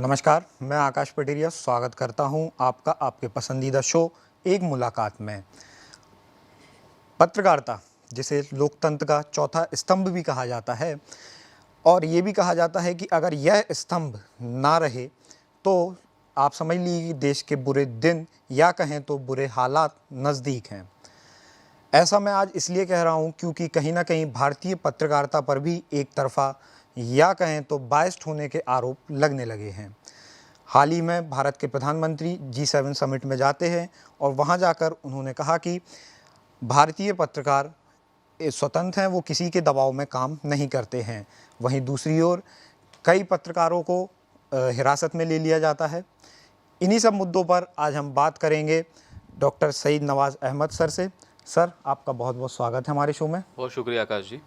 नमस्कार, मैं आकाश पटेरिया स्वागत करता हूं आपका आपके पसंदीदा शो एक मुलाकात में। पत्रकारिता, जिसे लोकतंत्र का चौथा स्तंभ भी कहा जाता है, और ये भी कहा जाता है कि अगर यह स्तंभ ना रहे तो आप समझ लीजिए देश के बुरे दिन या कहें तो बुरे हालात नज़दीक हैं। ऐसा मैं आज इसलिए कह रहा हूँ क्योंकि कहीं ना कहीं भारतीय पत्रकारिता पर भी एक तरफा या कहें तो बायस्ड होने के आरोप लगने लगे हैं। हाल ही में भारत के प्रधानमंत्री G7 समिट में जाते हैं और वहां जाकर उन्होंने कहा कि भारतीय पत्रकार स्वतंत्र हैं, वो किसी के दबाव में काम नहीं करते हैं। वहीं दूसरी ओर कई पत्रकारों को हिरासत में ले लिया जाता है। इन्हीं सब मुद्दों पर आज हम बात करेंगे डॉक्टर सईद नवाज़ अहमद सर से। सर, आपका बहुत बहुत स्वागत है हमारे शो में। बहुत शुक्रिया आकाश जी।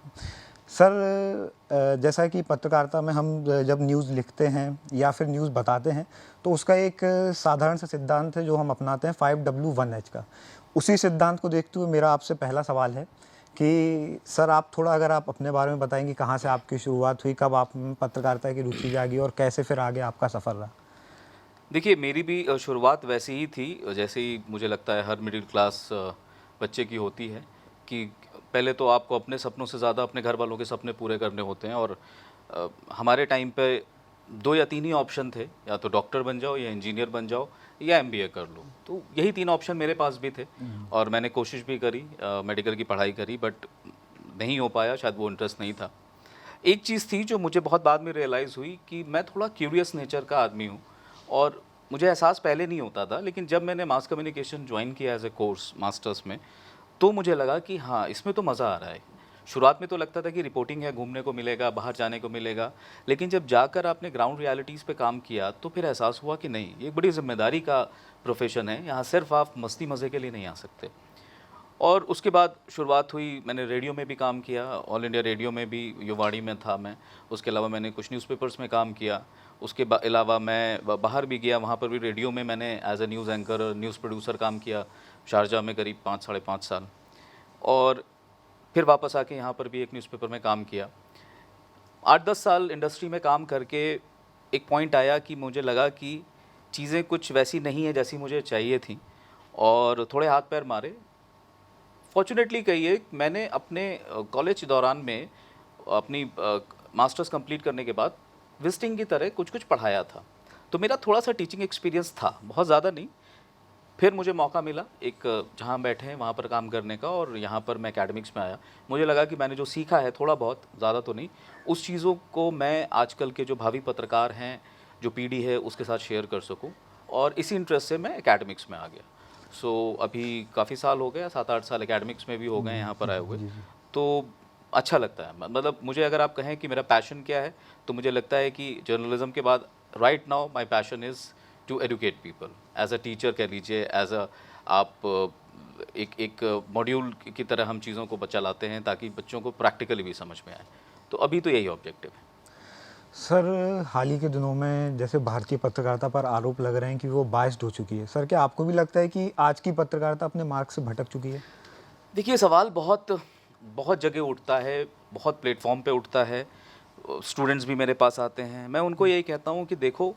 सर, जैसा कि पत्रकारिता में हम जब न्यूज़ लिखते हैं या फिर न्यूज़ बताते हैं तो उसका एक साधारण सा सिद्धांत है जो हम अपनाते हैं 5W1H का। उसी सिद्धांत को देखते हुए मेरा आपसे पहला सवाल है कि सर, आप थोड़ा अगर आप अपने बारे में बताएंगे, कहाँ से आपकी शुरुआत हुई, कब आप पत्रकारिता की रुचि जागी और कैसे फिर आगे आपका सफ़र रहा? देखिए, मेरी भी शुरुआत वैसी ही थी जैसे ही मुझे लगता है हर मिडिल क्लास बच्चे की होती है कि पहले तो आपको अपने सपनों से ज़्यादा अपने घर वालों के सपने पूरे करने होते हैं। और हमारे टाइम पे 2 या 3 ही ऑप्शन थे, या तो डॉक्टर बन जाओ या इंजीनियर बन जाओ या MBA कर लो। तो यही 3 ऑप्शन मेरे पास भी थे और मैंने कोशिश भी करी, मेडिकल की पढ़ाई करी, बट नहीं हो पाया, शायद वो इंटरेस्ट नहीं था। एक चीज़ थी जो मुझे बहुत बाद में रियलाइज़ हुई कि मैं थोड़ा क्यूरियस नेचर का आदमी हूँ और मुझे एहसास पहले नहीं होता था, लेकिन जब मैंने मास कम्युनिकेशन ज्वाइन किया एज ए कोर्स मास्टर्स में, तो मुझे लगा कि हाँ, इसमें तो मज़ा आ रहा है। शुरुआत में तो लगता था कि रिपोर्टिंग है, घूमने को मिलेगा, बाहर जाने को मिलेगा, लेकिन जब जाकर आपने ग्राउंड रियलिटीज़ पे काम किया तो फिर एहसास हुआ कि नहीं, ये एक बड़ी जिम्मेदारी का प्रोफेशन है। यहाँ सिर्फ आप मस्ती मज़े के लिए नहीं आ सकते। और उसके बाद शुरुआत हुई, मैंने रेडियो में भी काम किया, ऑल इंडिया रेडियो में भी, युवाणी में था मैं। उसके अलावा मैंने कुछ न्यूज़पेपर्स में काम किया। उसके अलावा मैं बाहर भी गया, वहाँ पर भी रेडियो में मैंने as a news anchor, news producer काम किया, शारजा में करीब 5 साढ़े 5 साल। और फिर वापस आके यहाँ पर भी एक न्यूज़पेपर में काम किया। 8-10 साल इंडस्ट्री में काम करके एक पॉइंट आया कि मुझे लगा कि चीज़ें कुछ वैसी नहीं है जैसी मुझे चाहिए थी, और थोड़े हाथ पैर मारे। फॉर्चुनेटली कहिए, मैंने अपने कॉलेज दौरान में अपनी मास्टर्स कंप्लीट करने के बाद विजिटिंग की तरह कुछ कुछ पढ़ाया था, तो मेरा थोड़ा सा टीचिंग एक्सपीरियंस था, बहुत ज़्यादा नहीं। फिर मुझे मौका मिला एक जहाँ बैठे हैं वहाँ पर काम करने का, और यहाँ पर मैं एकेडमिक्स में आया। मुझे लगा कि मैंने जो सीखा है थोड़ा बहुत, ज़्यादा तो नहीं, उस चीज़ों को मैं आजकल के जो भावी पत्रकार हैं, जो पीढ़ी है, उसके साथ शेयर कर सकूँ, और इसी इंटरेस्ट से मैं एकेडमिक्स में आ गया। सो अभी काफ़ी साल हो गए, 7-8 साल एकेडमिक्स में भी हो गए यहाँ पर आए हुए। तो अच्छा लगता है, मतलब मुझे अगर आप कहें कि मेरा पैशन क्या है, तो मुझे लगता है कि जर्नलिज्म के बाद right now my passion is to educate people as a teacher कह लीजिए, एज अ आप एक मॉड्यूल की तरह हम चीज़ों को चलाते हैं ताकि बच्चों को प्रैक्टिकली भी समझ में आए। तो अभी तो यही ऑब्जेक्टिव है। सर, हाल ही के दिनों में जैसे भारतीय पत्रकारिता पर आरोप लग रहे हैं कि वो बायस्ड हो चुकी है। सर, क्या आपको भी लगता है कि आज की पत्रकारिता अपने मार्ग से भटक चुकी है? देखिए, सवाल बहुत बहुत जगह उठता है, बहुत प्लेटफॉर्म पे उठता है। स्टूडेंट्स भी मेरे पास आते हैं, मैं उनको यही कहता हूँ कि देखो,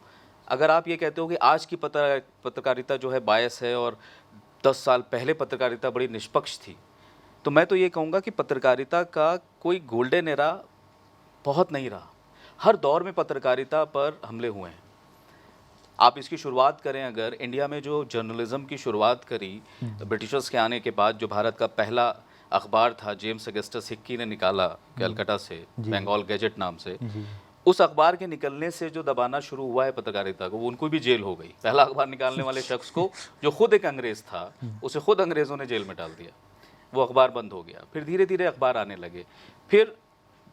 अगर आप ये कहते हो कि आज की पत्रकारिता जो है बायस है और 10 साल पहले पत्रकारिता बड़ी निष्पक्ष थी, तो मैं तो ये कहूँगा कि पत्रकारिता का कोई गोल्डन एरा बहुत नहीं रहा। हर दौर में पत्रकारिता पर हमले हुए हैं। आप इसकी शुरुआत करें, अगर इंडिया में जो जर्नलिज्म की शुरुआत करी ब्रिटिशर्स के आने के बाद, जो भारत का पहला अखबार था, जेम्स अगस्टस हिक्की ने निकाला कलकत्ता से, बंगाल गैजेट नाम से। उस अखबार के निकलने से जो दबाना शुरू हुआ है पत्रकारिता को, उनको भी जेल हो गई। पहला अखबार निकालने वाले शख्स को, जो खुद एक अंग्रेज़ था, उसे खुद अंग्रेज़ों ने जेल में डाल दिया। वो अखबार बंद हो गया। फिर धीरे धीरे अखबार आने लगे। फिर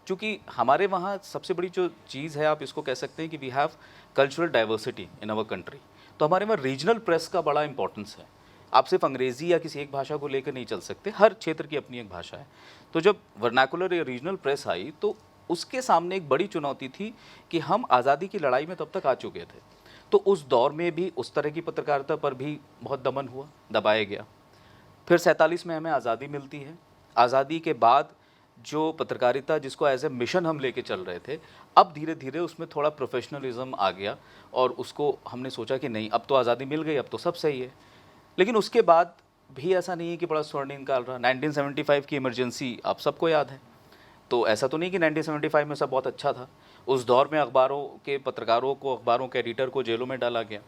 चूँकि हमारे वहाँ सबसे बड़ी जो चीज़ है, आप इसको कह सकते हैं कि we have cultural diversity in our country. तो हमारे वहाँ रीजनल प्रेस का बड़ा इंपॉर्टेंस है। आप सिर्फ अंग्रेज़ी या किसी एक भाषा को लेकर नहीं चल सकते, हर क्षेत्र की अपनी एक भाषा है। तो जब वर्नाकुलर या रीजनल प्रेस आई, तो उसके सामने एक बड़ी चुनौती थी कि हम आज़ादी की लड़ाई में तब तक आ चुके थे। तो उस दौर में भी उस तरह की पत्रकारिता पर भी बहुत दमन हुआ, दबाया गया। फिर 47 में हमें आज़ादी मिलती है। आज़ादी के बाद जो पत्रकारिता जिसको एज ए मिशन हम लेके चल रहे थे, अब धीरे धीरे उसमें थोड़ा प्रोफेशनलिज्म आ गया और उसको हमने सोचा कि नहीं, अब तो आज़ादी मिल गई, अब तो सब सही है। लेकिन उसके बाद भी ऐसा नहीं है कि बड़ा स्वर्णिम काल रहा। 1975 की इमरजेंसी आप सबको याद है, तो ऐसा तो नहीं कि 1975 में सब बहुत अच्छा था। उस दौर में अखबारों के पत्रकारों को, अखबारों के एडिटर को जेलों में डाला गया।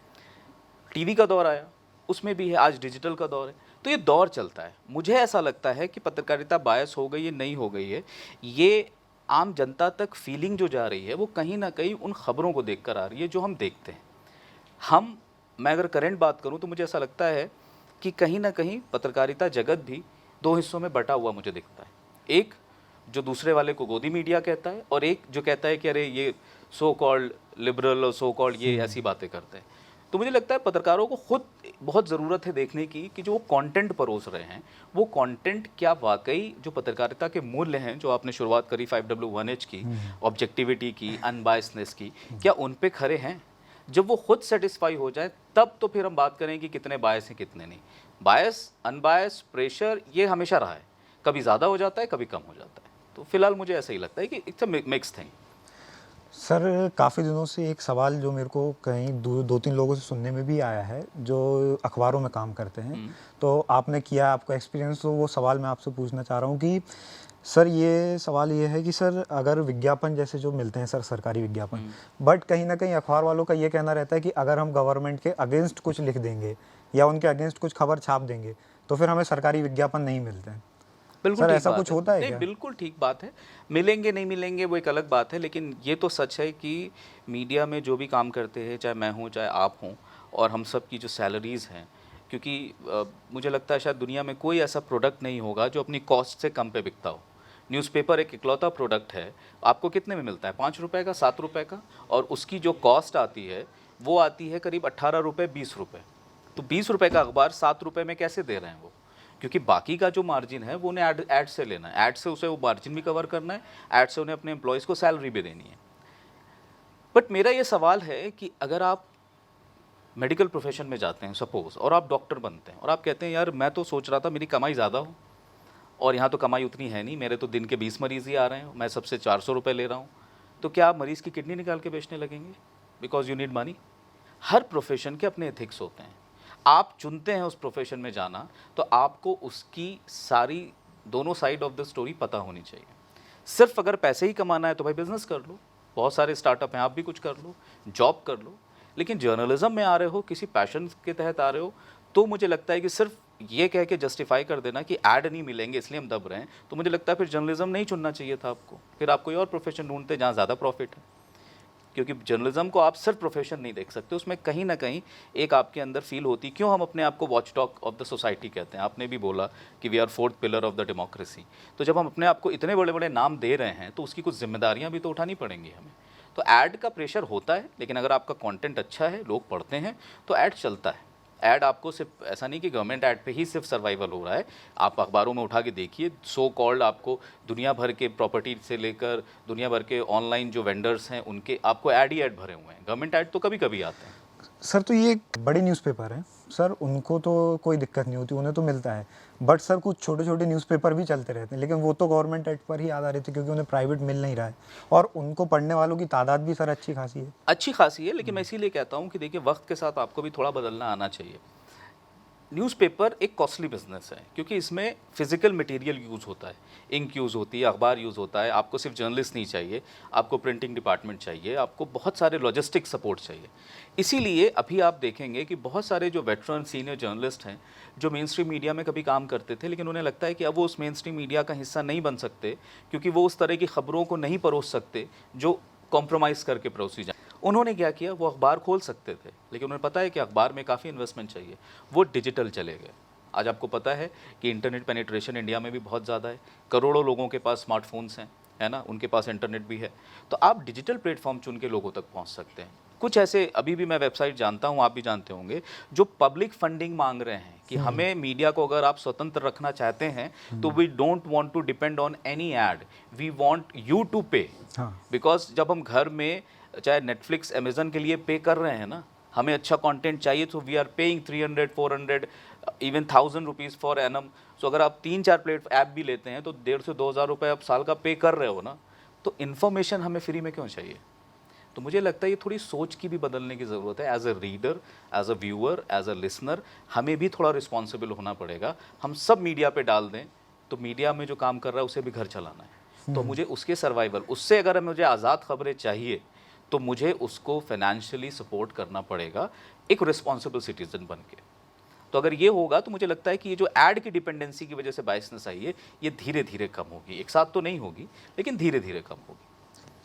टीवी का दौर आया, उसमें भी है। आज डिजिटल का दौर है, तो ये दौर चलता है। मुझे ऐसा लगता है कि पत्रकारिता बायस हो गई है, नहीं हो गई है, ये आम जनता तक फीलिंग जो जा रही है वो कहीं ना कहीं उन खबरों को देखकर आ रही है जो हम देखते हैं। मैं अगर करंट बात करूं तो मुझे ऐसा लगता है कि कहीं ना कहीं पत्रकारिता जगत भी दो हिस्सों में बटा हुआ मुझे दिखता है। एक जो दूसरे वाले को गोदी मीडिया कहता है, और एक जो कहता है कि अरे ये सो कॉल्ड लिबरल और सो कॉल्ड ये ऐसी बातें करते हैं। तो मुझे लगता है पत्रकारों को खुद बहुत ज़रूरत है देखने की कि जो वो कंटेंट परोस रहे हैं, वो कंटेंट क्या वाकई जो पत्रकारिता के मूल्य हैं, जो आपने शुरुआत करी 5W1H की, ऑब्जेक्टिविटी की, अनबायसनेस की, क्या उन पे खरे हैं? जब वो खुद सेटिस्फाई हो जाए तब तो फिर हम बात करें कि कितने बायस हैं कितने नहीं। बायस, अनबायस, प्रेशर ये हमेशा रहा है, कभी ज़्यादा हो जाता है, कभी कम हो जाता है। तो फिलहाल मुझे ऐसा ही लगता है कि it's a mix thing. Sir काफ़ी दिनों से एक सवाल जो मेरे को कहीं दो तीन लोगों से सुनने में भी आया है जो अखबारों में काम करते हैं, तो आपने किया, आपका एक्सपीरियंस, तो वो सवाल मैं आपसे पूछना चाह रहा हूँ कि सर ये सवाल ये है कि सर अगर विज्ञापन जैसे जो मिलते हैं सर, सरकारी विज्ञापन, बट कहीं ना कहीं अखबार वालों का ये कहना रहता है कि अगर हम गवर्नमेंट के अगेंस्ट कुछ लिख देंगे या उनके अगेंस्ट कुछ खबर छाप देंगे तो फिर हमें सरकारी विज्ञापन नहीं मिलते हैं। बिल्कुल सर ठीक ऐसा बात कुछ है। होता है नहीं, क्या? बिल्कुल ठीक बात है। मिलेंगे नहीं मिलेंगे वो एक अलग बात है, लेकिन ये तो सच है कि मीडिया में जो भी काम करते हैं, चाहे मैं हूँ चाहे आप हों, और हम सब की जो सैलरीज़ हैं, क्योंकि मुझे लगता है शायद दुनिया में कोई ऐसा प्रोडक्ट नहीं होगा जो अपनी कॉस्ट से कम पे बिकता हो। न्यूज़पेपर एक इकलौता प्रोडक्ट है, आपको कितने में मिलता है? 5 रुपए का, 7 रुपए का, और उसकी जो कॉस्ट आती है वो आती है करीब 18 रुपये, 20 रुपये। तो 20 रुपये का अखबार 7 रुपये में कैसे दे रहे हैं वो? क्योंकि बाकी का जो मार्जिन है वो उन्हें ऐड से लेना है, ऐड से उसे वो मार्जिन भी कवर करना है, ऐड से उन्हें अपने एम्प्लॉयज़ को सैलरी भी देनी है। बट मेरा ये सवाल है कि अगर आप मेडिकल प्रोफेशन में जाते हैं सपोज़, और आप डॉक्टर बनते हैं और आप कहते हैं यार मैं तो सोच रहा था मेरी कमाई ज़्यादा हो, और यहाँ तो कमाई उतनी है नहीं, मेरे तो दिन के 20 मरीज़ ही आ रहे हैं, मैं सबसे 400 रुपये ले रहा हूँ, तो क्या आप मरीज़ की किडनी निकाल के बेचने लगेंगे? Because you need money. Her profession के अपने एथिक्स होते हैं। आप चुनते हैं उस प्रोफेशन में जाना, तो आपको उसकी सारी दोनों साइड ऑफ द स्टोरी पता होनी चाहिए। सिर्फ अगर पैसे ही कमाना है तो भाई बिजनेस कर लो, बहुत सारे स्टार्टअप हैं, आप भी कुछ कर लो, जॉब कर लो। लेकिन जर्नलिज्म में आ रहे हो, किसी पैशन के तहत आ रहे हो, तो मुझे लगता है कि सिर्फ ये कह के जस्टिफाई कर देना कि ऐड नहीं मिलेंगे इसलिए हम दब रहे हैं, तो मुझे लगता है फिर जर्नलिज्म नहीं चुनना चाहिए था आपको। फिर आप कोई और प्रोफेशन ढूंढते जहाँ ज़्यादा प्रॉफिट है। क्योंकि जर्नलिज्म को आप सिर्फ प्रोफेशन नहीं देख सकते, उसमें कहीं ना कहीं एक आपके अंदर फील होती। क्यों हम अपने आप को वॉचडॉग ऑफ द सोसाइटी कहते हैं? आपने भी बोला कि we are 4th pillar of the democracy. तो जब हम अपने आप को इतने बड़े बड़े नाम दे रहे हैं तो उसकी कुछ जिम्मेदारियां भी तो उठानी पड़ेंगी हमें। तो ऐड का प्रेशर होता है, लेकिन अगर आपका कंटेंट अच्छा है, लोग पढ़ते हैं, तो ऐड चलता है। ऐड आपको सिर्फ ऐसा नहीं कि गवर्नमेंट ऐड पे ही सिर्फ सर्वाइवल हो रहा है। आप अखबारों में उठा के देखिए, सो कॉल्ड आपको दुनिया भर के प्रॉपर्टी से लेकर दुनिया भर के ऑनलाइन जो वेंडर्स हैं उनके आपको ऐड ही ऐड भरे हुए हैं। गवर्नमेंट ऐड तो कभी कभी आते हैं। सर तो ये बड़े न्यूज़पेपर हैं सर, उनको तो कोई दिक्कत नहीं होती, उन्हें तो मिलता है। बट सर कुछ छोटे छोटे न्यूज़पेपर भी चलते रहते हैं, लेकिन वो तो गवर्नमेंट एड पर ही आधारित है क्योंकि उन्हें प्राइवेट मिल नहीं रहा है, और उनको पढ़ने वालों की तादाद भी सर अच्छी खासी है। अच्छी खासी है, लेकिन मैं इसीलिए कहता हूँ कि देखिए वक्त के साथ आपको भी थोड़ा बदलना आना चाहिए। न्यूज़पेपर एक कॉस्टली बिजनेस है क्योंकि इसमें फिजिकल मटेरियल यूज़ होता है, इंक यूज़ होती है, अखबार यूज़ होता है। आपको सिर्फ जर्नलिस्ट नहीं चाहिए, आपको प्रिंटिंग डिपार्टमेंट चाहिए, आपको बहुत सारे लॉजिस्टिक सपोर्ट चाहिए। इसीलिए अभी आप देखेंगे कि बहुत सारे जो वेटरन सीनियर जर्नलिस्ट हैं जो मेन स्ट्रीम मीडिया में कभी काम करते थे, लेकिन उन्हें लगता है कि अब वो उस मेन स्ट्रीम मीडिया का हिस्सा नहीं बन सकते क्योंकि वो उस तरह की खबरों को नहीं परोस सकते जो कॉम्प्रोमाइज़ करके परोसी जाए। उन्होंने क्या किया, वो अखबार खोल सकते थे, लेकिन उन्हें पता है कि अखबार में काफ़ी इन्वेस्टमेंट चाहिए, वो डिजिटल चले गए। आज आपको पता है कि इंटरनेट पेनिट्रेशन इंडिया में भी बहुत ज़्यादा है, करोड़ों लोगों के पास स्मार्टफोन्स हैं, है ना, उनके पास इंटरनेट भी है। तो आप डिजिटल प्लेटफॉर्म चुन के लोगों तक पहुंच सकते हैं। कुछ ऐसे अभी भी मैं वेबसाइट जानता हूं, आप भी जानते होंगे, जो पब्लिक फंडिंग मांग रहे हैं कि हमें मीडिया को अगर आप स्वतंत्र रखना चाहते हैं तो we don't want to depend on any ad, we want you to pay. Because जब हम घर में चाहे नेटफ्लिक्स, अमेजन के लिए पे कर रहे हैं ना, हमें अच्छा कंटेंट चाहिए तो we are paying 300 400 even 1000 rupees for them. So अगर आप 3-4 प्लेट ऐप भी लेते हैं तो 1,500 से 2,000 रुपये आप साल का पे कर रहे हो ना, तो इन्फॉर्मेशन हमें फ्री में क्यों चाहिए? तो मुझे लगता है ये थोड़ी सोच की भी बदलने की ज़रूरत है। As a reader, as a viewer, as a listener, हमें भी थोड़ा रिस्पॉन्सिबल होना पड़ेगा। हम सब मीडिया पे डाल दें तो मीडिया में जो काम कर रहा है उसे भी घर चलाना है। तो मुझे उसके सर्वाइवल, उससे अगर मुझे आज़ाद खबरें चाहिए तो मुझे उसको फाइनेंशियली सपोर्ट करना पड़ेगा एक रिस्पॉन्सिबल सिटीजन बन के। तो अगर ये होगा तो मुझे लगता है कि ये जो ऐड की डिपेंडेंसी की वजह से बायसनेस आई है, ये धीरे धीरे कम होगी। एक साथ तो नहीं होगी, लेकिन धीरे धीरे कम होगी।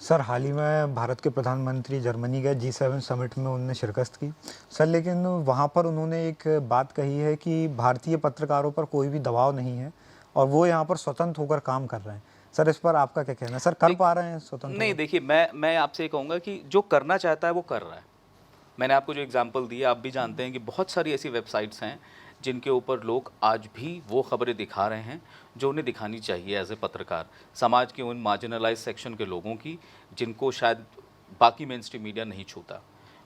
सर, हाल ही में भारत के प्रधानमंत्री जर्मनी गए, G7 समिट में उन्होंने शिरकत की सर, लेकिन वहाँ पर उन्होंने एक बात कही है कि भारतीय पत्रकारों पर कोई भी दबाव नहीं है और वो यहाँ पर स्वतंत्र होकर काम कर रहे हैं। सर, इस पर आपका क्या कहना है? सर, कर पा रहे हैं स्वतंत्र नहीं, होकर? देखिए मैं आपसे ये कहूँगा कि जो करना चाहता है वो कर रहा है। मैंने आपको जो एग्जांपल दिया, आप भी जानते हैं कि बहुत सारी ऐसी वेबसाइट्स हैं जिनके ऊपर लोग आज भी वो खबरें दिखा रहे हैं जो उन्हें दिखानी चाहिए एज ए पत्रकार, समाज के उन मार्जिनलाइज सेक्शन के लोगों की जिनको शायद बाकी मेन स्ट्रीम मीडिया नहीं छूता।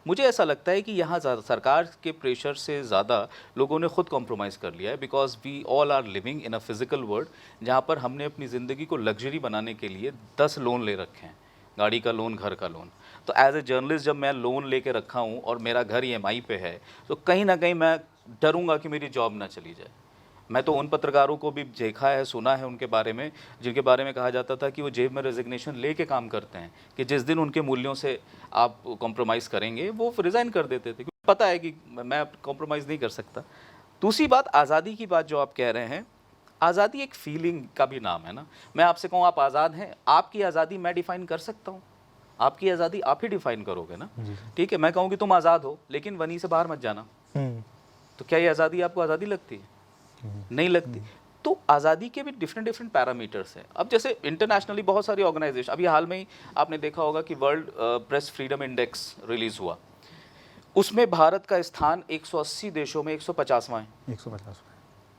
मुझे ऐसा लगता है कि यहाँ सरकार के प्रेशर से ज़्यादा लोगों ने खुद कॉम्प्रोमाइज़ कर लिया है, because we all are living in a physical world जहाँ पर हमने अपनी ज़िंदगी को लग्जरी बनाने के लिए 10 लोन ले रखे हैं, गाड़ी का लोन, घर का लोन। तो एज ए जर्नलिस्ट जब मैं लोन लेके रखा हूँ और मेरा घर EMI पे है, तो कहीं ना कहीं मैं डरूंगा कि मेरी जॉब ना चली जाए। मैं तो उन पत्रकारों को भी देखा है, सुना है उनके बारे में, जिनके बारे में कहा जाता था कि वो जेब में रेजिग्नेशन लेके काम करते हैं, कि जिस दिन उनके मूल्यों से आप कॉम्प्रोमाइज़ करेंगे वो रिज़ाइन कर देते थे, क्योंकि पता है कि मैं कॉम्प्रोमाइज़ नहीं कर सकता। दूसरी बात, आज़ादी की बात जो आप कह रहे हैं, आज़ादी एक फीलिंग का भी नाम है ना। मैं आपसे कहूँ आप आज़ाद हैं, आपकी आज़ादी मैं डिफ़ाइन कर सकता हूँ, आपकी आज़ादी आप ही डिफ़ाइन करोगे ना। ठीक है, मैं कहूँ कि तुम आज़ाद हो लेकिन वनी से बाहर मत जाना, तो क्या ये आज़ादी आपको आज़ादी लगती है? नहीं लगती। तो आज़ादी के भी डिफरेंट पैरामीटर्स हैं। अब जैसे इंटरनेशनली बहुत सारी ऑर्गेनाइजेशन, अभी हाल में ही आपने देखा होगा कि world press freedom index release हुआ, उसमें भारत का स्थान 180 देशों में 150वां है। 150।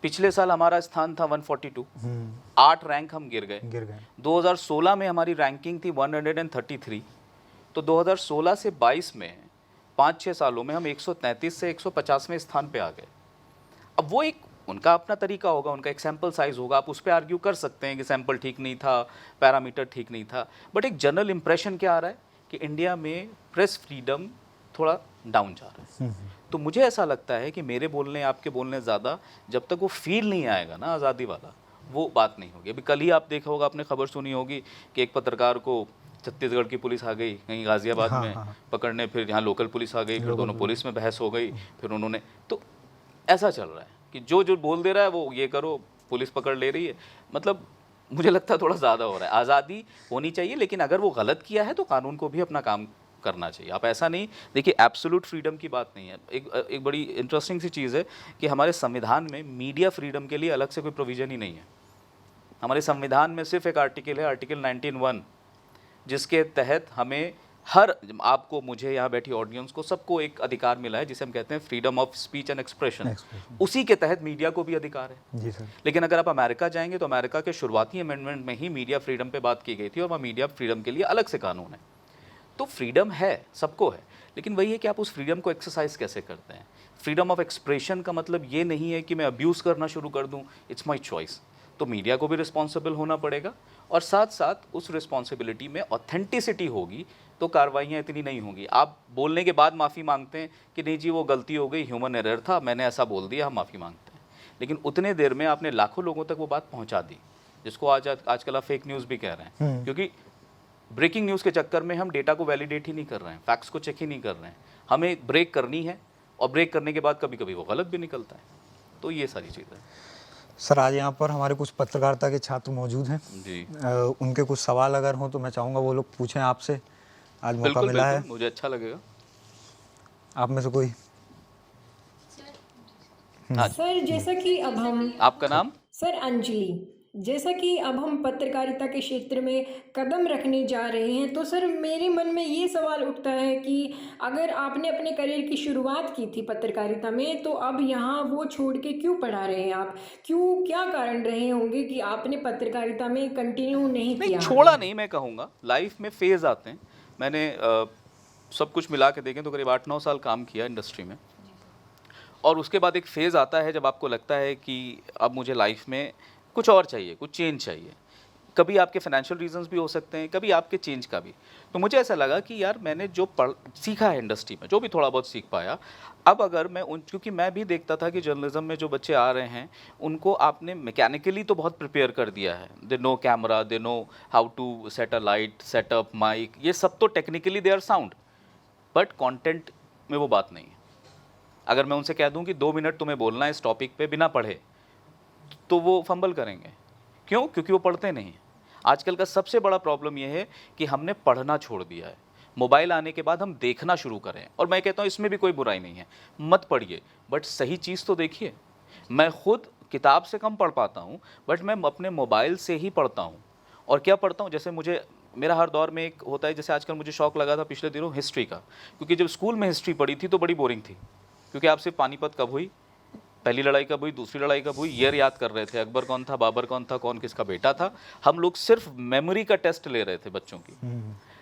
पिछले साल हमारा स्थान था 142, 8 रैंक हम गिर गए। 2016 में हमारी रैंकिंग थी 133, तो 2016 से 22 में 5-6 सालों में हम 133 से 150वें स्थान पे आ गए। अब वो एक उनका अपना तरीका होगा, उनका एक सैम्पल साइज़ होगा, आप उस पर आर्ग्यू कर सकते हैं कि सैम्पल ठीक नहीं था, पैरामीटर ठीक नहीं था, बट एक जनरल इंप्रेशन क्या आ रहा है कि इंडिया में प्रेस फ्रीडम थोड़ा डाउन जा रहा है। तो मुझे ऐसा लगता है कि मेरे बोलने, आपके बोलने ज़्यादा, जब तक वो फील नहीं आएगा ना आज़ादी वाला, वो बात नहीं होगी। अभी कल ही आप देखा होगा, आपने खबर सुनी होगी कि एक पत्रकार को छत्तीसगढ़ की पुलिस आ गई कहीं गाज़ियाबाद में पकड़ने, फिर यहाँ लोकल पुलिस आ गई, फिर दोनों पुलिस में बहस हो गई, फिर उन्होंने, तो ऐसा चल रहा है कि जो बोल दे रहा है वो ये करो, पुलिस पकड़ ले रही है। मतलब मुझे लगता है थोड़ा ज़्यादा हो रहा है। आज़ादी होनी चाहिए, लेकिन अगर वो गलत किया है तो कानून को भी अपना काम करना चाहिए। आप ऐसा नहीं, देखिए एब्सोल्यूट फ्रीडम की बात नहीं है। एक बड़ी इंटरेस्टिंग सी चीज़ है कि हमारे संविधान में मीडिया फ्रीडम के लिए अलग से कोई प्रोविज़न ही नहीं है। हमारे संविधान में सिर्फ एक आर्टिकल है, आर्टिकल 19(1), जिसके तहत हमें हर, आपको, मुझे, यहाँ बैठी ऑडियंस को, सबको एक अधिकार मिला है जिसे हम कहते हैं freedom of speech and expression. उसी के तहत मीडिया को भी अधिकार है। जी सर। लेकिन अगर आप अमेरिका जाएंगे तो अमेरिका के शुरुआती अमेंडमेंट में ही मीडिया फ्रीडम पे बात की गई थी और वहाँ मीडिया फ्रीडम के लिए अलग से कानून है। तो फ्रीडम है, सबको है, लेकिन वही है कि आप उस फ्रीडम को एक्सरसाइज कैसे करते हैं। फ्रीडम ऑफ एक्सप्रेशन का मतलब ये नहीं है कि मैं अब्यूज़ करना शुरू कर दूँ, इट्स माई चॉइस। तो मीडिया को भी रिस्पॉन्सिबल होना पड़ेगा, और साथ साथ उस रिस्पॉन्सिबिलिटी में ऑथेंटिसिटी होगी तो कार्रवाइयाँ इतनी नहीं होंगी। आप बोलने के बाद माफ़ी मांगते हैं कि नहीं जी वो गलती हो गई, ह्यूमन एरर था, मैंने ऐसा बोल दिया, हम माफ़ी मांगते हैं, लेकिन उतने देर में आपने लाखों लोगों तक वो बात पहुँचा दी, जिसको आजकल आप फेक न्यूज़ भी कह रहे हैं। क्योंकि ब्रेकिंग न्यूज़ के चक्कर में हम डेटा को वैलिडेट ही नहीं कर रहे हैं, फैक्ट्स को चेक ही नहीं कर रहे हैं। हमें ब्रेक करनी है, और ब्रेक करने के बाद कभी कभी वो गलत भी निकलता है। तो ये सारी चीज़ें। सर, आज यहाँ पर हमारे कुछ पत्रकारिता के छात्र मौजूद हैं जी। उनके कुछ सवाल अगर हों तो मैं चाहूँगा वो लोग पूछें आपसे, आज मौका बिल्कुल, मिला है, मुझे अच्छा लगेगा। आप में से कोई? हाँ, सर, जैसा कि अब हम आपका नाम? सर, अंजलि। जैसा कि अब हम पत्रकारिता के क्षेत्र में कदम रखने जा रहे हैं, तो सर मेरे मन में ये सवाल उठता है कि अगर आपने अपने करियर की शुरुआत की थी पत्रकारिता में, तो अब यहाँ वो छोड़ के क्यों पढ़ा रहे हैं आप? क्यों, क्या कारण रहे होंगे कि आपने पत्रकारिता में कंटिन्यू नहीं किया? छोड़ा नहीं, मैं कहूँगा लाइफ में फेज़ आते हैं। मैंने सब कुछ मिला के देखें तो करीब 8-9 साल काम किया इंडस्ट्री में। और उसके बाद एक फ़ेज़ आता है जब आपको लगता है कि अब मुझे लाइफ में कुछ और चाहिए, कुछ चेंज चाहिए। कभी आपके फाइनेंशियल रीजंस भी हो सकते हैं, कभी आपके चेंज का भी। तो मुझे ऐसा लगा कि यार मैंने जो सीखा है इंडस्ट्री में, जो भी थोड़ा बहुत सीख पाया, अब अगर मैं क्योंकि मैं भी देखता था कि जर्नलिज्म में जो बच्चे आ रहे हैं उनको आपने मैकेनिकली तो बहुत प्रिपेयर कर दिया है। They know camera, they know how to set a light, set up mic, ये सब तो technically they are sound, but content में वो बात नहीं है। अगर मैं उनसे कह दूं कि 2 मिनट तुम्हें बोलना है इस टॉपिक पे बिना पढ़े, तो वो फंबल करेंगे। क्यों? क्योंकि वो पढ़ते नहीं हैं। आजकल का सबसे बड़ा प्रॉब्लम ये है कि हमने पढ़ना छोड़ दिया है। मोबाइल आने के बाद हम देखना शुरू करें, और मैं कहता हूँ इसमें भी कोई बुराई नहीं है, मत पढ़िए बट सही चीज़ तो देखिए। मैं खुद किताब से कम पढ़ पाता हूँ, बट मैं अपने मोबाइल से ही पढ़ता हूँ। और क्या पढ़ता हूँ, जैसे मेरा हर दौर में एक होता है, जैसे आजकल मुझे शौक लगा था पिछले दिनों हिस्ट्री का, क्योंकि जब स्कूल में हिस्ट्री पढ़ी थी तो बड़ी बोरिंग थी, क्योंकि आप सिर्फ पानीपत कब हुई, पहली लड़ाई कब हुई, दूसरी लड़ाई कब हुई, ईयर याद कर रहे थे, अकबर कौन था, बाबर कौन था, कौन किसका बेटा था। हम लोग सिर्फ मेमोरी का टेस्ट ले रहे थे बच्चों की।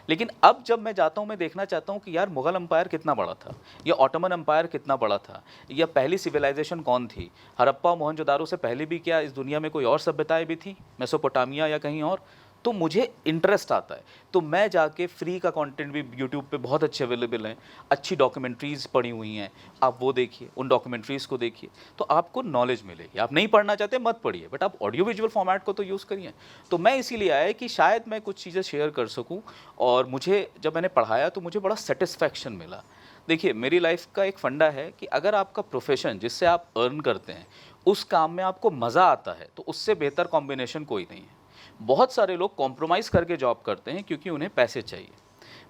लेकिन अब जब मैं जाता हूँ, मैं देखना चाहता हूँ कि यार मुगल एम्पायर कितना बड़ा था, या ऑटोमन एम्पायर कितना बड़ा था, या पहली सिविलाइजेशन कौन थी, हड़प्पा मोहनजोदारो से पहले भी क्या इस दुनिया में कोई और सभ्यताएं भी थी, मेसोपोटामिया या कहीं और। तो मुझे इंटरेस्ट आता है, तो मैं जाके फ्री का कंटेंट भी यूट्यूब पे बहुत अच्छे अवेलेबल हैं, अच्छी डॉक्यूमेंट्रीज़ पड़ी हुई हैं, आप वो देखिए, उन डॉक्यूमेंट्रीज़ को देखिए, तो आपको नॉलेज मिलेगी। आप नहीं पढ़ना चाहते मत पढ़िए, बट आप ऑडियो विजुअल फॉर्मेट को तो यूज़ करिए। तो मैं इसीलिए आया कि शायद मैं कुछ चीज़ें शेयर कर सकूँ, और मुझे जब मैंने पढ़ाया तो मुझे बड़ा सेटिस्फैक्शन मिला। देखिए, मेरी लाइफ का एक फंडा है कि अगर आपका प्रोफेशन जिससे आप अर्न करते हैं उस काम में आपको मज़ा आता है, तो उससे बेहतर कॉम्बिनेशन कोई नहीं है। बहुत सारे लोग कॉम्प्रोमाइज़ करके जॉब करते हैं क्योंकि उन्हें पैसे चाहिए,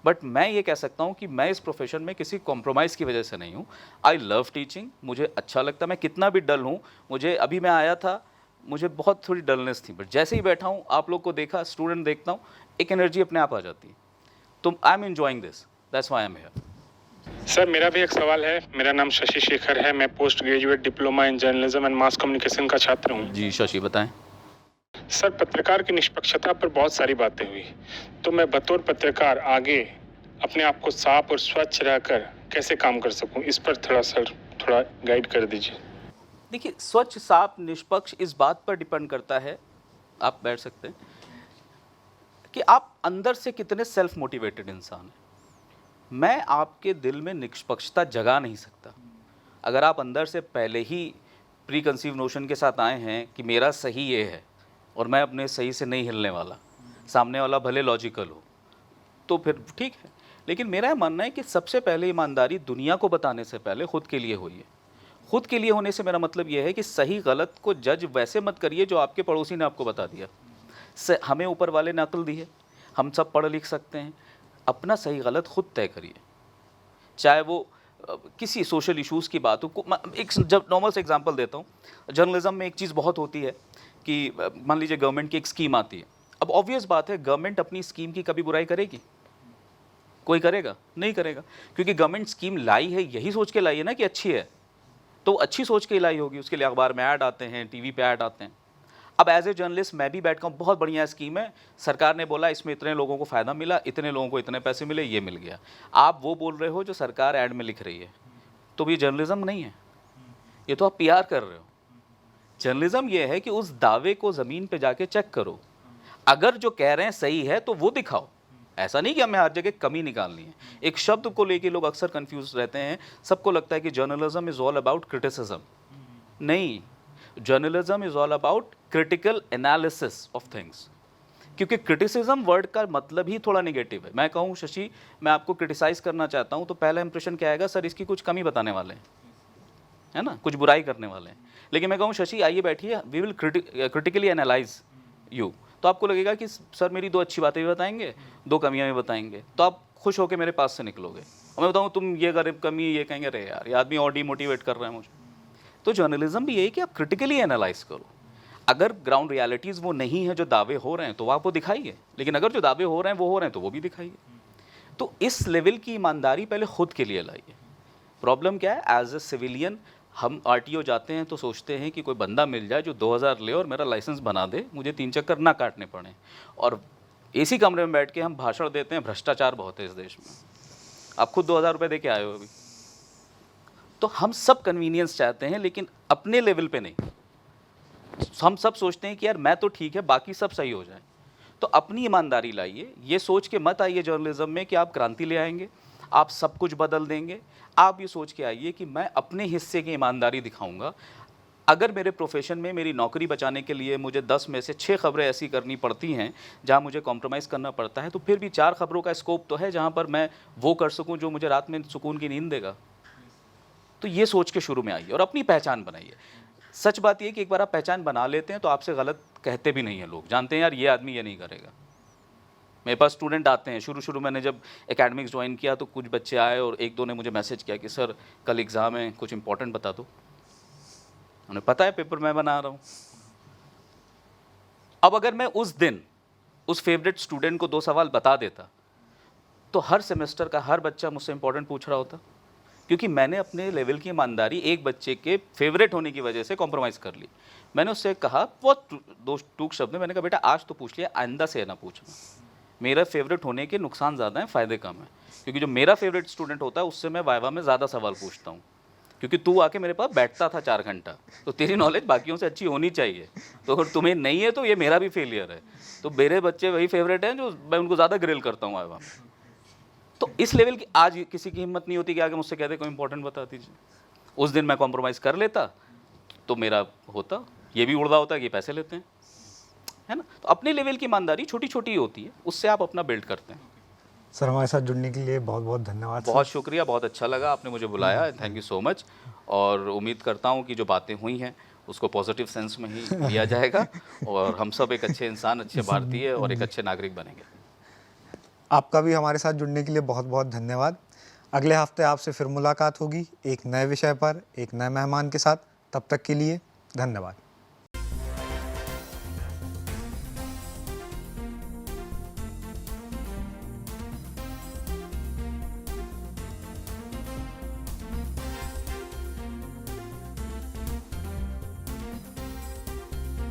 बट मैं ये कह सकता हूँ कि मैं इस प्रोफेशन में किसी कॉम्प्रोमाइज़ की वजह से नहीं हूँ। आई लव टीचिंग, मुझे अच्छा लगता है, मैं कितना भी डल हूँ, मुझे अभी मैं आया था, मुझे बहुत थोड़ी डलनेस थी, बट जैसे ही बैठा हूँ, आप लोग को देखा, स्टूडेंट देखता हूँ, एक एनर्जी अपने आप आ जाती है। तो I am enjoying this, that's why I am here. Sir, मेरा भी एक सवाल है। मेरा नाम शशि शेखर है। मैं post graduate diploma in journalism and mass communication का छात्र हूँ। जी शशि, बताएं। सर, पत्रकार की निष्पक्षता पर बहुत सारी बातें हुई, तो मैं बतौर पत्रकार आगे अपने आप को साफ और स्वच्छ रहकर कैसे काम कर सकूं, इस पर थोड़ा गाइड कर दीजिए। देखिए, स्वच्छ, साफ, निष्पक्ष इस बात पर डिपेंड करता है, आप बैठ सकते हैं, कि आप अंदर से कितने सेल्फ मोटिवेटेड इंसान हैं। मैं आपके दिल में निष्पक्षता जगा नहीं सकता। अगर आप अंदर से पहले ही प्री कंसीव नोशन के साथ आए हैं कि मेरा सही ये है और मैं अपने सही से नहीं हिलने वाला, सामने वाला भले लॉजिकल हो, तो फिर ठीक है। लेकिन मेरा मानना है कि सबसे पहले ईमानदारी दुनिया को बताने से पहले खुद के लिए हुई है। खुद के लिए होने से मेरा मतलब ये है कि सही गलत को जज वैसे मत करिए जो आपके पड़ोसी ने आपको बता दिया। हमें ऊपर वाले ने अक्ल दी है, हम सब पढ़ लिख सकते हैं, अपना सही गलत खुद तय करिए। चाहे वो किसी सोशल इश्यूज़ की बात हो। एक जब नॉर्मल से एग्जांपल देता हूँ, जर्नलिज्म में एक चीज़ बहुत होती है कि मान लीजिए गवर्नमेंट की एक स्कीम आती है। अब ऑब्वियस बात है, गवर्नमेंट अपनी स्कीम की कभी बुराई करेगी? कोई करेगा? नहीं करेगा, क्योंकि गवर्नमेंट स्कीम लाई है यही सोच के लाई है ना कि अच्छी है, तो अच्छी सोच के लाई होगी। उसके लिए अखबार में ऐड आते हैं, टीवी पे ऐड आते हैं। अब एज ए जर्नलिस्ट मैं भी बैठ कर, बहुत बढ़िया स्कीम है, सरकार ने बोला इसमें इतने लोगों को फ़ायदा मिला, इतने लोगों को इतने पैसे मिले, ये मिल गया। आप वो बोल रहे हो जो सरकार ऐड में लिख रही है, तो ये जर्नलिज्म नहीं है, ये तो आप पीआर कर रहे हो। जर्नलिज्म ये है कि उस दावे को ज़मीन पे जाके चेक करो, अगर जो कह रहे हैं सही है तो वो दिखाओ। ऐसा नहीं कि हमें हर जगह कमी निकालनी है। एक शब्द को लेके लोग अक्सर कंफ्यूज रहते हैं, सबको लगता है कि journalism is all about criticism. नहीं, journalism is all about critical analysis of things. क्योंकि क्रिटिसिज्म वर्ड का मतलब ही थोड़ा निगेटिव है। मैं कहूँ शशि, मैं आपको क्रिटिसाइज़ करना चाहता हूँ, तो पहला इंप्रेशन क्या आएगा, सर इसकी कुछ कमी बताने वाले हैं, है ना, कुछ बुराई करने वाले हैं। लेकिन मैं कहूँ शशि आइए बैठिए, we will critically analyse you, तो आपको लगेगा कि सर मेरी 2 अच्छी बातें भी बताएंगे, 2 कमियां भी बताएंगे, तो आप खुश होकर मेरे पास से निकलोगे। और मैं बताऊँ तुम ये गरीब कमी, ये कहेंगे अरे यार ये आदमी और डीमोटिवेट कर रहा है मुझे। तो जर्नलिज्म भी यही कि आप क्रिटिकली एनालाइज करो। अगर ग्राउंड रियलिटीज़ वो नहीं है जो दावे हो रहे हैं तो आप वो दिखाइए, लेकिन अगर जो दावे हो रहे हैं वो हो रहे हैं तो वो भी दिखाइए। तो इस लेवल की ईमानदारी पहले खुद के लिए लाइए। प्रॉब्लम क्या है, एज ए सिविलियन हम आरटीओ जाते हैं तो सोचते हैं कि कोई बंदा मिल जाए जो 2000 ले और मेरा लाइसेंस बना दे, मुझे 3 चक्कर ना काटने पड़े। और एसी कमरे में बैठ के हम भाषण देते हैं, भ्रष्टाचार बहुत है इस देश में। आप खुद 2000 रुपये दे के आए हो अभी। तो हम सब कन्वीनियंस चाहते हैं, लेकिन अपने लेवल पे नहीं। हम सब सोचते हैं कि यार मैं तो ठीक है, बाकी सब सही हो जाए। तो अपनी ईमानदारी लाइए, ये सोच के मत आइए जर्नलिज्म में कि आप क्रांति ले आएंगे, आप सब कुछ बदल देंगे। आप ये सोच के आइए कि मैं अपने हिस्से की ईमानदारी दिखाऊंगा। अगर मेरे प्रोफेशन में मेरी नौकरी बचाने के लिए मुझे 10 में से 6 खबरें ऐसी करनी पड़ती हैं जहां मुझे कॉम्प्रोमाइज़ करना पड़ता है, तो फिर भी 4 खबरों का स्कोप तो है जहां पर मैं वो कर सकूं जो मुझे रात में सुकून की नींद देगा। तो ये सोच के शुरू में आइए और अपनी पहचान बनाइए। सच बात ये कि एक बार आप पहचान बना लेते हैं तो आपसे गलत कहते भी नहीं हैं लोग, जानते हैं यार ये आदमी ये नहीं करेगा। मेरे पास स्टूडेंट आते हैं, शुरू मैंने जब एकेडमिक्स ज्वाइन किया तो कुछ बच्चे आए और एक दो ने मुझे मैसेज किया कि सर कल एग्ज़ाम है, कुछ इंपॉर्टेंट बता दो। उन्हें पता है पेपर मैं बना रहा हूँ। अब अगर मैं उस दिन उस फेवरेट स्टूडेंट को 2 सवाल बता देता तो हर सेमेस्टर का हर बच्चा मुझसे इंपॉर्टेंट पूछ रहा होता, क्योंकि मैंने अपने लेवल की ईमानदारी एक बच्चे के फेवरेट होने की वजह से कॉम्प्रोमाइज़ कर ली। मैंने उससे कहा बहुत टूक शब्द में, मैंने कहा बेटा आज तो पूछ लिया, आइंदा से ना पूछना। मेरा फेवरेट होने के नुकसान ज़्यादा हैं, फ़ायदे कम हैं। क्योंकि जो मेरा फेवरेट स्टूडेंट होता है उससे मैं वाइवा में ज़्यादा सवाल पूछता हूँ, क्योंकि तू आके मेरे पास बैठता था 4 घंटा, तो तेरी नॉलेज बाकियों से अच्छी होनी चाहिए। तो अगर तुम्हें नहीं है तो ये मेरा भी फेलियर है। तो मेरे बच्चे वही फेवरेट हैं जो मैं उनको ज़्यादा ग्रिल करता हूँ वाइवा में। तो इस लेवल की आज किसी की हिम्मत नहीं होती कि आगे मुझसे कहते कोई इंपॉर्टेंट बता दीजिए। उस दिन मैं कॉम्प्रोमाइज़ कर लेता तो मेरा होता, ये भी उड़दा होता कि पैसे लेते हैं, है ना। तो अपने लेवल की ईमानदारी छोटी छोटी होती है, उससे आप अपना बिल्ड करते हैं। सर हमारे साथ जुड़ने के लिए बहुत बहुत धन्यवाद। बहुत शुक्रिया, बहुत अच्छा लगा आपने मुझे बुलाया, थैंक यू सो मच। और उम्मीद करता हूँ कि जो बातें हुई हैं उसको पॉजिटिव सेंस में ही लिया जाएगा और हम सब एक अच्छे इंसान, अच्छे भारतीय और एक अच्छे नागरिक बनेंगे। आपका भी हमारे साथ जुड़ने के लिए बहुत बहुत धन्यवाद। अगले हफ्ते आपसे फिर मुलाकात होगी एक नए विषय पर, एक नए मेहमान के साथ। तब तक के लिए धन्यवाद।